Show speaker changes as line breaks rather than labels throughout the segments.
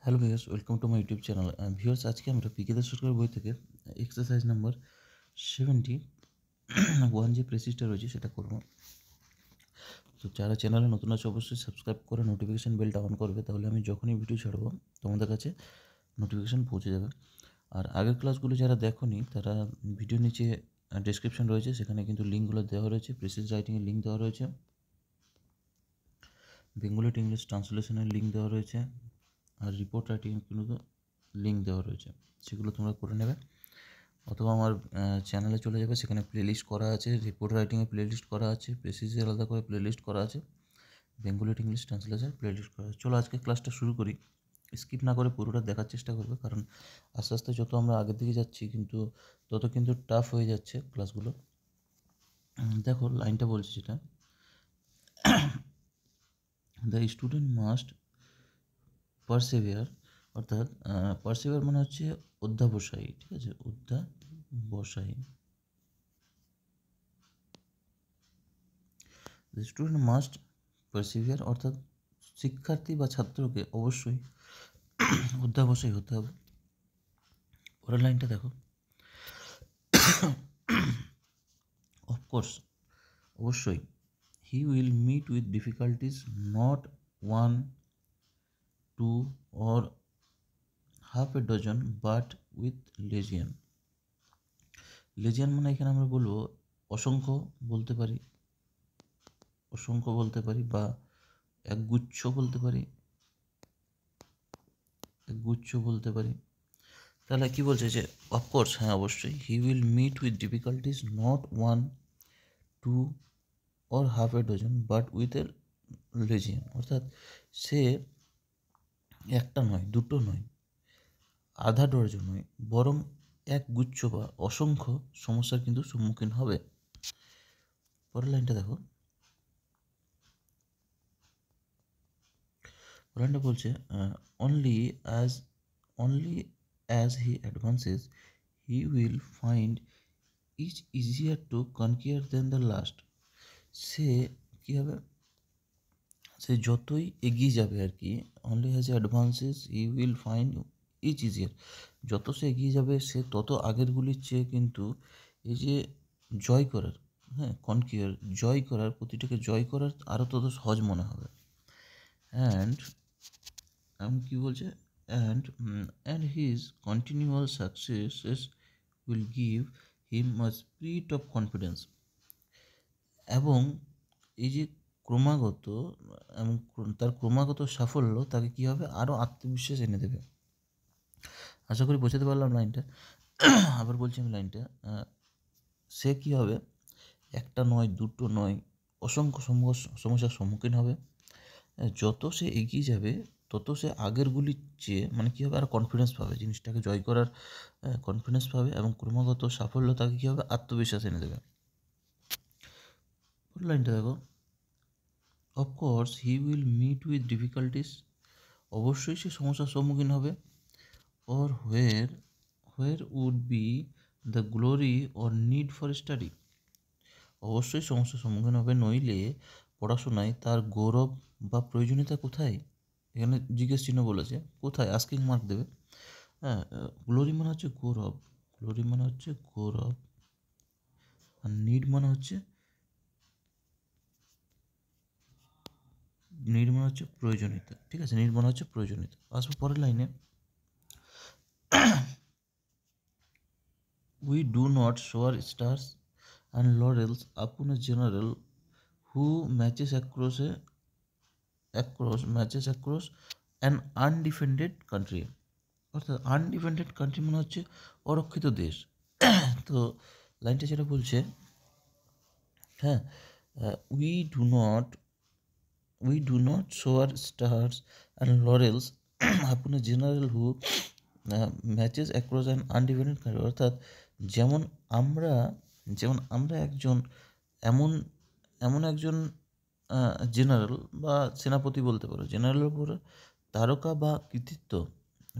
Hello viewers, welcome to my YouTube channel. Viewers, আজকে আমরা পিকে দাস সরকার বই থেকে এক্সারসাইজ নাম্বার 71 যে প্রেসিসটা রয়েছে সেটা করব। তো যারা চ্যানেলে নতুন আছে অবশ্যই সাবস্ক্রাইব করে নোটিফিকেশান বেলটা অন করবে, তাহলে আমি যখনই ভিডিও ছাড়বো তোমাদের কাছে নোটিফিকেশান পৌঁছে যাবে। আর আগের ক্লাসগুলো যারা দেখোনি তারা ভিডিও নিচে ডেসক্রিপশন রয়েছে, সেখানে কিন্তু লিঙ্কগুলো দেওয়া রয়েছে। প্রেসিস রাইটিংয়ের লিঙ্ক দেওয়া রয়েছে, বেঙ্গলি টু ইংলিশ ট্রান্সলেশনের লিঙ্ক দেওয়া রয়েছে, আর রিপোর্ট রাইটিং কিন্তু লিঙ্ক দেওয়া রয়েছে, সেগুলো তোমরা করে নেবে। অথবা আমার চ্যানেলে চলে যাবে, সেখানে প্লেলিস্ট করা আছে, রিপোর্ট রাইটিংয়ে প্লেলিস্ট করা আছে, প্রেসিসে আলাদা করে প্লেলিস্ট করা আছে, Bengali to English translation playlist করা আছে। চলো আজকে ক্লাসটা শুরু করি। স্কিপ না করে পুরোটা দেখার চেষ্টা করবে, কারণ আস্তে আস্তে যত আমরা আগের দিকে যাচ্ছি কিন্তু তত কিন্তু টাফ হয়ে যাচ্ছে ক্লাসগুলো। দেখো লাইনটা বলছে যেটা, দ্য স্টুডেন্ট মাস্ট পারসেভিয়ার, অর্থাৎ পারসেভিয়ার মানে হচ্ছে অধ্যাবসায়ী, ঠিক আছে, অধ্যাবসায়ী। দ্য স্টুডেন্ট মাস্ট পারসিভিয়ার, অর্থাৎ শিক্ষার্থী বা ছাত্রকে অবশ্যই অধ্যাবসায়ী হতে হবে। পরের লাইনটা দেখো, অফকোর্স অবশ্যই, he will meet with difficulties not 1, 2 or half a dozen but with legion। Legion মানে এখানে আমরা বলবো অসংখ্য বলতে পারি, বা একগুচ্ছ বলতে পারি, তাহলে কি বলছে যে অফকোর্স, হ্যাঁ অবশ্যই, he will meet with difficulties not 1, 2 or half a dozen but with a legion, অর্থাৎ সে একটা নয়, দুটো নয়, আধা ডজন নয়, বরং এক গুচ্ছ বা অসংখ্য সমস্যার কিন্তু সম্মুখীন হবে। পরের লাইনটা দেখো, পরের লাইনটা বলছে only as he advances he will find is easier to conquer then the last. সে কী হবে, সে যতই এগিয়ে যাবে আর কি, only has advances he will find is easier, যত সে এগিয়ে যাবে সে তত আগেরগুলির চেয়ে কিন্তু এই যে জয় করার, হ্যাঁ কনকিয়ার, জয় করার, প্রতিটাকে জয় করার আরও তত সহজ মনে হবে। অ্যান্ড কী বলছে, and his continual সাকসেসেস will give him a spirit of confidence, এবং এই যে ক্রমাগত এবং তার ক্রমাগত সাফল্য তাকে কী হবে, আরও আত্মবিশ্বাস এনে দেবে। আশা করি বোঝাতে পারলাম লাইনটা। আবার বলছি আমি লাইনটা, সে কী হবে, একটা নয়, দুটো নয়, অসংখ্য সমস্যার সম্মুখীন হবে। যত সে এগিয়ে যাবে তত সে আগেরগুলির চেয়ে মানে কী হবে, আর কনফিডেন্স পাবে, জিনিসটাকে জয় করার কনফিডেন্স পাবে, এবং ক্রমাগত সাফল্য তাকে কী হবে, আত্মবিশ্বাস এনে দেবে। লাইনটা দেখো, of course he will meet with difficulties, অবশ্যই সে সমস্যার সম্মুখীন হবে। or where would be the glory or need for study, অবশ্যই সমস্যার সম্মুখীন হবে, নইলে পড়াশোনায় তার গৌরব বা প্রয়োজনীয়তা কোথায়। এখানে জিজ্ঞেস চিহ্ন বলেছে, কোথায়, আস্কিং মার্ক দেবে। হ্যাঁ, গ্লোরি মানে হচ্ছে গৌরব, আর নিড মানে হচ্ছে প্রয়োজনীয়তা, ঠিক আছে, নিড মানে হচ্ছে প্রয়োজনীয়তা। আসবো পরের লাইনে, we do not shower stars and laurels upon a general who matches across an undefended country, অর্থাৎ আনডিফেন্ডেড কান্ট্রি মানে হচ্ছে অরক্ষিত দেশ। তো লাইনটা যেটা বলছে, হ্যাঁ, we do not shower stars and laurels upon a general who matches across an undefended country, অর্থাৎ যেমন আমরা একজন এমন একজন জেনারেল বা সেনাপতি বলতে পারো, জেনারেলের উপরে তারকা বা কৃতিত্ব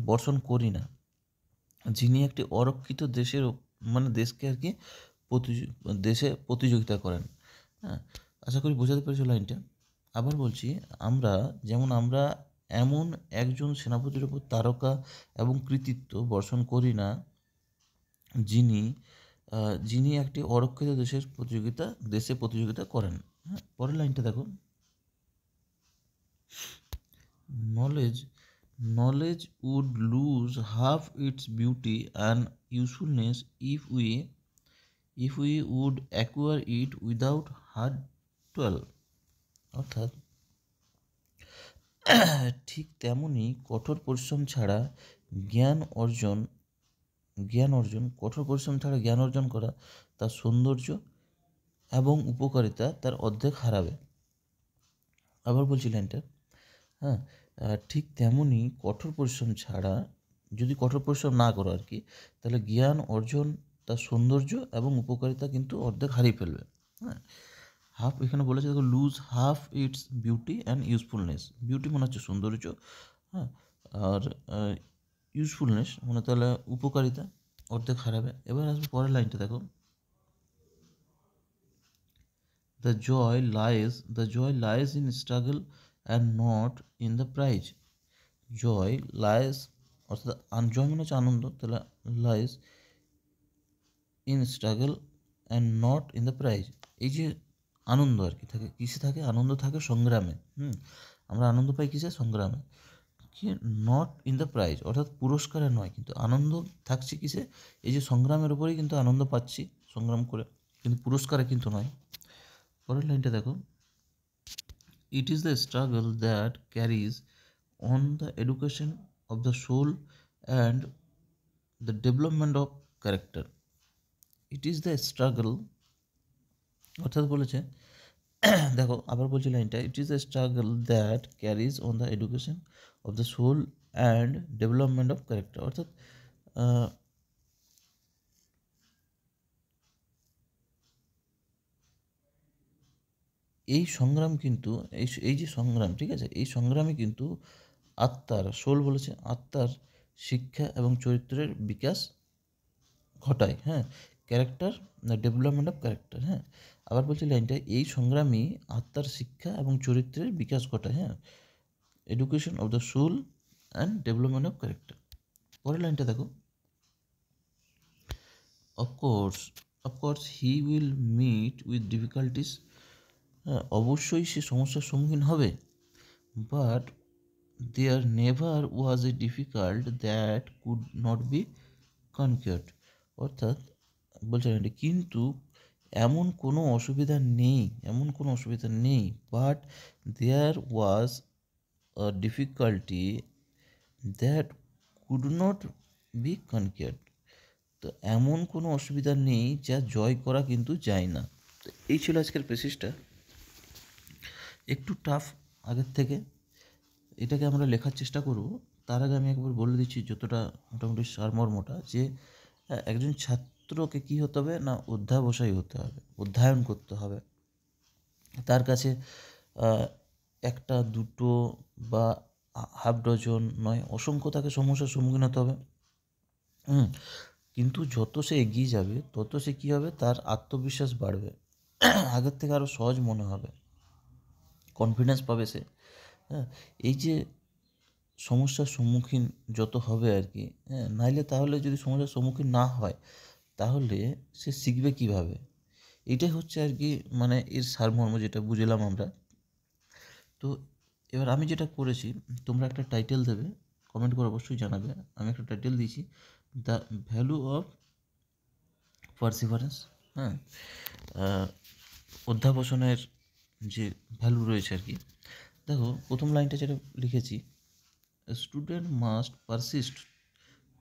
বর্ষণ করি না, যিনি একটি অরক্ষিত দেশের মানে দেশকে আর কি দেশে প্রতিযোগিতা করেন। হ্যাঁ, আশা করি বোঝাতে পেরেছো লাইনটা। আবার বলছি, আমরা এমন একজন সেনাপতির ওপর তারকা এবং কৃতিত্ব বর্ষণ করি না যিনি একটি অরক্ষিত দেশে প্রতিযোগিতা করেন। হ্যাঁ, পরের লাইনটা দেখো, knowledge would lose half its beauty and usefulness if we would acquire it without hard toil। অর্থাৎ ঠিক তেমনই কঠোর পরিশ্রম ছাড়া জ্ঞান অর্জন জ্ঞান অর্জন করা তার সৌন্দর্য এবং উপকারিতা তার অর্ধেক হারাবে। আবার বলছি লাইনটা, হ্যাঁ, ঠিক তেমনই কঠোর পরিশ্রম ছাড়া, যদি কঠোর পরিশ্রম না করো আর কি, তাহলে জ্ঞান অর্জন তার সৌন্দর্য এবং উপকারিতা কিন্তু অর্ধেক হারিয়ে ফেলবে। হ্যাঁ, হাফ এখানে বলেছে দেখো, lose half its beauty and usefulness. Beauty মনে হচ্ছে সৌন্দর্য, হ্যাঁ, আর ইউজফুলনেস মানে তাহলে উপকারিতা অর্ধেক হারাবে। এবার আসবে পরের লাইনটা দেখো, the joy lies in struggle and not in the prize। Joy lies, অর্থাৎ জয় মানে হচ্ছে আনন্দ, তাহলে lies in struggle and not in the prize. এই যে আনন্দ আর কি থাকে, কিসে থাকে? আনন্দ থাকে সংগ্রামে। আমরা আনন্দ পাই কিসে? সংগ্রামে। কি? নট ইন দ্য প্রাইজ, অর্থাৎ পুরস্কারে নয়, কিন্তু আনন্দ থাকছে কিসে? এই যে সংগ্রামের উপরেই কিন্তু আনন্দ পাচ্ছি সংগ্রাম করে, কিন্তু পুরস্কারে কিন্তু নয়। পরের লাইনটা দেখো, it is the struggle that caries on the education of the soul and the development of character। it is the struggle, অর্থাৎ বলেছে দেখো আবার বলছি লাইনটা, it is the struggle that carries on the education of the soul and development of character। অর্থাৎ এই সংগ্রাম কিন্তু এই যে সংগ্রাম, ঠিক আছে, এই সংগ্রামে কিন্তু আত্মার, সোল বলেছে, আত্মার শিক্ষা এবং চরিত্রের বিকাশ ঘটায়। হ্যাঁ, ক্যারেক্টার, ডেভেলপমেন্ট অফ ক্যারেক্টার। হ্যাঁ, আবার বলছি লাইনটা, এই সংগ্রামী আত্মার শিক্ষা এবং চরিত্রের বিকাশ ঘটায়। হ্যাঁ, education of the soul and development of character. পরের লাইনটা দেখো, of course he will meet with difficulties. হ্যাঁ, অবশ্যই সে সমস্যার সম্মুখীন হবে, but there never was a difficult that could not be conquered. অর্থাৎ বলছে কিন্তু এমন কোনো অসুবিধা নেই, but there was a difficulty that could not be conquered. তো এমন কোনো অসুবিধা নেই যা জয় করা কিন্তু যায় না। তো এই ছিল আজকের প্যাসেজটা, একটু টাফ আগের থেকে। এটাকে আমরা লেখার চেষ্টা করব। তার আগে আমি একবার বলে দিচ্ছি যতটা মোটামুটি সারমর্মটা, যে একজন ছাত্রকে কী হতে হবে না, অধ্যাবসায়ী হতে হবে, অধ্যয়ন করতে হবে। তার কাছে একটা দুটো বা হাফ ডজন নয়, অসংখ্য তাকে সমস্যার সম্মুখীন হতে হবে। কিন্তু যত সে এগিয়ে যাবে তত সে কী হবে, তার আত্মবিশ্বাস বাড়বে, আগের থেকে আরও সহজ মনে হবে, কনফিডেন্স পাবে সে। হ্যাঁ, এই যে সমস্যার সম্মুখীন যত হবে আর কি, হ্যাঁ, নাইলে তাহলে যদি সমস্যার সম্মুখীন না হয় তাহলে সে শিখবে কীভাবে? এটাই হচ্ছে আর কি মানে এর সারমর্ম, যেটা বুঝলাম আমরা। তো এবার আমি যেটা করেছি, তোমরা একটা টাইটেল দেবে, কমেন্ট করে অবশ্যই জানাবে। আমি একটা টাইটেল দিয়েছি, দ্য ভ্যালু অফ পারসিভারেন্স। হ্যাঁ, অধ্যাবসানের যে ভ্যালু রয়েছে আর কি। দেখো প্রথম লাইনটা যেটা লিখেছি, student must persist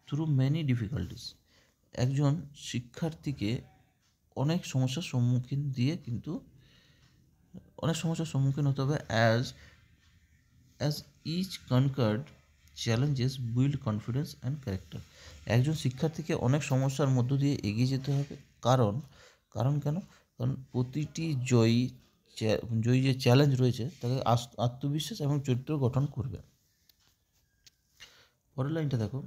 through many difficulties. একজন শিক্ষার্থীকে অনেক সমস্যার সম্মুখীন হতে হবে, as each conquered challenges build confidence and character. একজন শিক্ষার্থীকে অনেক সমস্যার মধ্য দিয়ে এগিয়ে যেতে হবে, কারণ কেন? কারণ প্রতিটি জয়ী যে চ্যালেঞ্জ রয়েছে তাকে আত্মবিশ্বাস এবং চরিত্র গঠন করবে। পরের লাইনটা দেখো,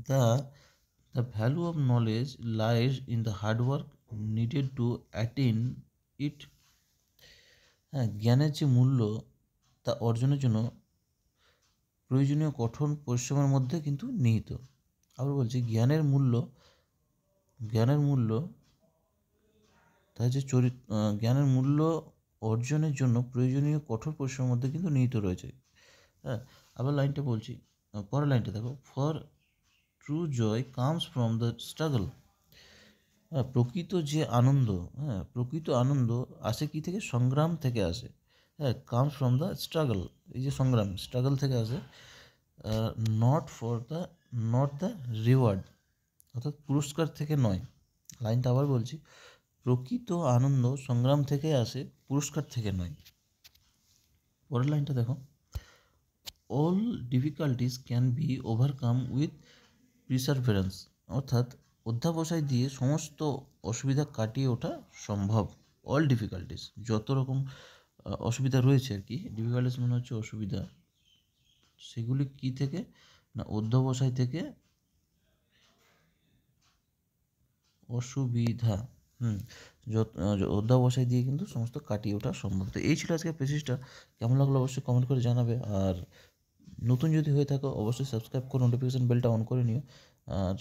the value of knowledge lies in the hard work needed to attain it. হ্যাঁ, জ্ঞানের যে মূল্য তা অর্জনের জন্য প্রয়োজনীয় কঠোর পরিশ্রমের মধ্যে কিন্তু নিহিত। আবার বলছি জ্ঞানের মূল্য তাই যে জ্ঞানের মূল্য অর্জনের জন্য প্রয়োজনীয় কঠোর পরিশ্রমের মধ্যে কিন্তু নিহিত রয়েছে। হ্যাঁ, আবার লাইনটা বলছি, পরের লাইনটা দেখো, for true joy comes from the struggle. হ্যাঁ, প্রকৃত আনন্দ আসে কি থেকে? সংগ্রাম থেকে আসে। হ্যাঁ, কামস ফ্রম দ্য স্ট্রাগল, এই যে স্ট্রাগল থেকে আসে। Not for the not the reward, অর্থাৎ পুরস্কার থেকে নয়। লাইনটা আবার বলছি, প্রকৃত আনন্দ সংগ্রাম থেকে আসে, পুরস্কার থেকে নয়। পরের লাইনটা দেখো, all difficulties can be overcome with perseverance, অর্থাৎ অধ্যাবসায় দিয়ে সমস্ত অসুবিধা কাটিয়ে ওঠা সম্ভব। অল ডিফিকাল্টিস, যত রকম অসুবিধা রয়েছে আর কি, ডিফিকাল্টিস মনে হচ্ছে অসুবিধা, সেগুলি কি থেকে? না, অধ্যবসায় থেকে অসুবিধা, অধ্যবসায় দিয়ে কিন্তু সমস্ত কাটিয়ে ওঠা সম্ভব। তো এই ছিল আজকে পেসিসটা। কেমন লাগলো অবশ্যই কমেন্ট করে জানাবে। আর নতুন যদি হয়ে থাকো অবশ্যই সাবস্ক্রাইব করে নোটিফিকেশান বেলটা অন করে নিও। আর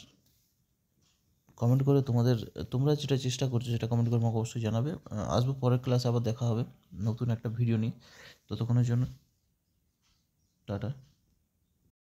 কমেন্ট করে তোমরা যেটা চেষ্টা করছো সেটা কমেন্ট করে আমাকে অবশ্যই জানাবে। আসবো পরের ক্লাসে, আবার দেখা হবে নতুন একটা ভিডিও নিয়ে। ততক্ষণের জন্য টাটা।